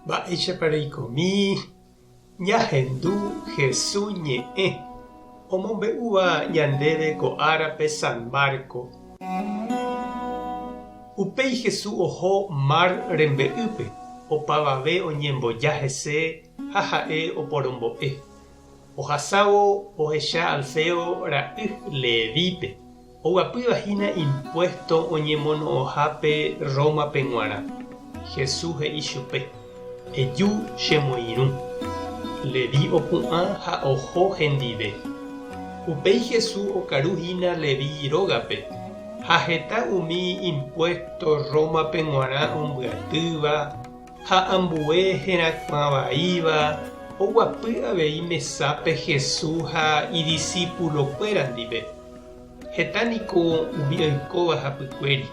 Mba'éichapareikomi ñahendu Jesús ñe'ẽ omombe'úva ñandéve ko árape San Marco. Upéi Jesús oho mar rembe'ýpe, opavave oñemboja hese ha ha'e oporombo'e. Ohasávo ohecha Alfeo ra'y Levípe. Oguapývahína impuesto oñemono'õhápe Rómape g̃uarã. Jesús he'i chupe: eju chemoirũ. Leví opu'ã ha oho hendive. Upéi Jesús okaruhína Leví rógape. Ha heta umi impuesto Rómape g̃uarã ombyatýva ha ambue herakuãvaíva oguapy avei mesápe Jesús ha idiscípulokuéra ndive. Hetániko umi oikóva hapykuéri.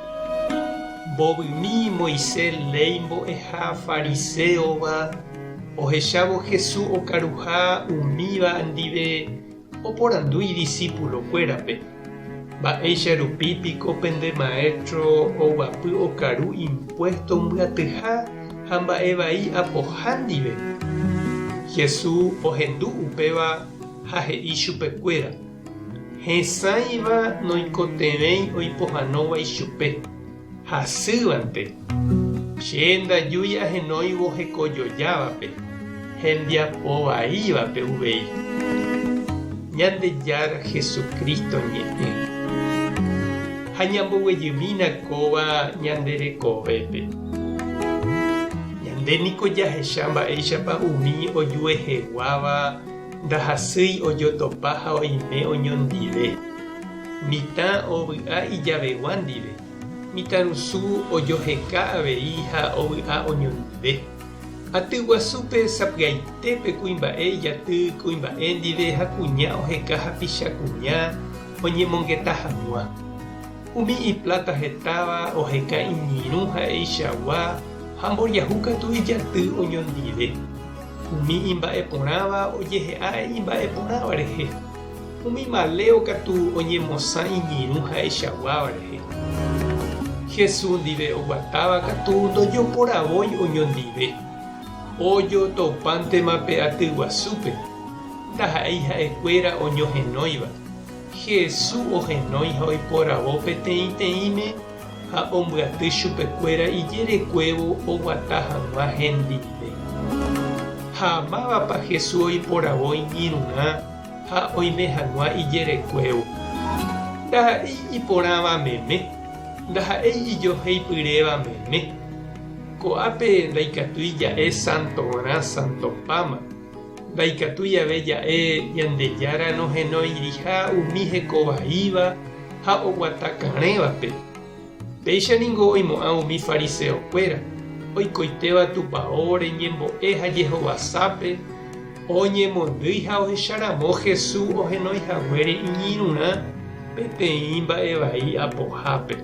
Mbovymi Moisés ley mbo'eha fariseova ohechávo Jesús okaruha umíva ndive oporandu idiscípulokuérape. Mba'éicha rupípiko pende maestro oguapy okaru impuesto mbyatyha ha mba'e apoha ndive. Jesús ohendu upéva ha he'i chupekuéra: hesãiva noikotevẽi oipohanóva ichupe. Hasývante che ndajúi ahenóivo hekojojávape, hembiapovaívape uvei. Ñandejára Jesucristo ñe'ẽ ha ñamboguejymína kóva ñanderekovépe. Ñandéniko jahecha mba'éichapa umi ojueheguáva ndahasýi ojotopa ha oime oñondive. Mitã ovy'a ijavegua ndive. Mitãrusu ojoheka avei ha ovy'a oñondive. Atyguasúpe sapy'aitépe kuimba'e ijaty kuimba'e ndive ha kuña oheka hapicha kuña oñemongeta hag̃ua. Umi ipláta hetáva oheka iñirũ ha eichagua ha mboriahúkatu ijaty oñondive. Umi imba'eporãva ojehe'a imba'eporãva rehe. Umi maleo katu oñemosã iñirũ ha eichaguáva rehe. Jesús ndive oguatáva katu ndojoporavói oñondive. Ojotopántemape atyguasúpe ndaha'éi ha'ekuéra oñohenóiva. Jesús ohenói ha oiporavo peteĩteĩme ha ombyaty chupekuéra ijerekuévo oguata hag̃ua hendive. Ha mávapa Jesús oiporavo iñirũrã ha oime hag̃ua ijerekuévo. Ndaha'éi iporãva meme, ndaha'éi ijoheipyréva meme. Ko'ápe ndaikatúi ja'e santorã santopáma. Ndaikatúi ave ja'e Ñandejára nohenóiriha umi hekovaíva ha oguatakarẽvape. Péichaningo oimo'ã umi fariseokuéra oikoitéva tupão reñembo'e ha jehovasápe oñemondýi ha ohecharamo Jesús ohenóihaguére iñirũrã peteĩ mba'evai apohápe.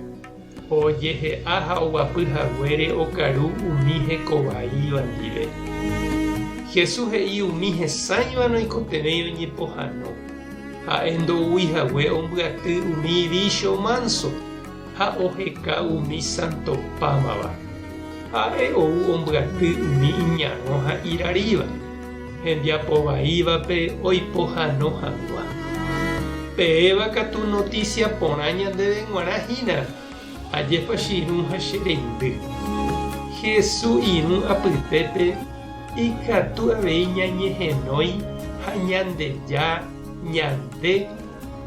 Ojehe'a ha oguapyhaguére okaru umi hekovaíva ndive. Jesús he'i umi hesãiva noikotevẽi oñepohãno. Ha'e ndo'úihague ombyaty umi vícho manso ha oheka umi santopámava. Ha'e ou ombyaty umi iñarõ ha iraríva. Hembiapovaívape oipohãno hag̃ua. Peéva katu noticia porã ñandéve g̃uarãhína ajépa chirũ ha chereindy. Jesús irũ apytépe ikatu avei ñañehenói ha ñandeja ñande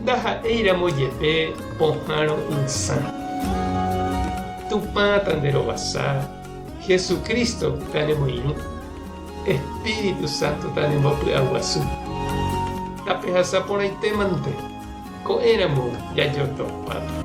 ndaha'éiramo jepe pohãrõ ysã. Tupãta nderovasa. Jesucristo tanemoirũ. Espíritu Santo tanembopy'aguasu. Tapehasa porãitémante ko'ẽramo jajotopáta.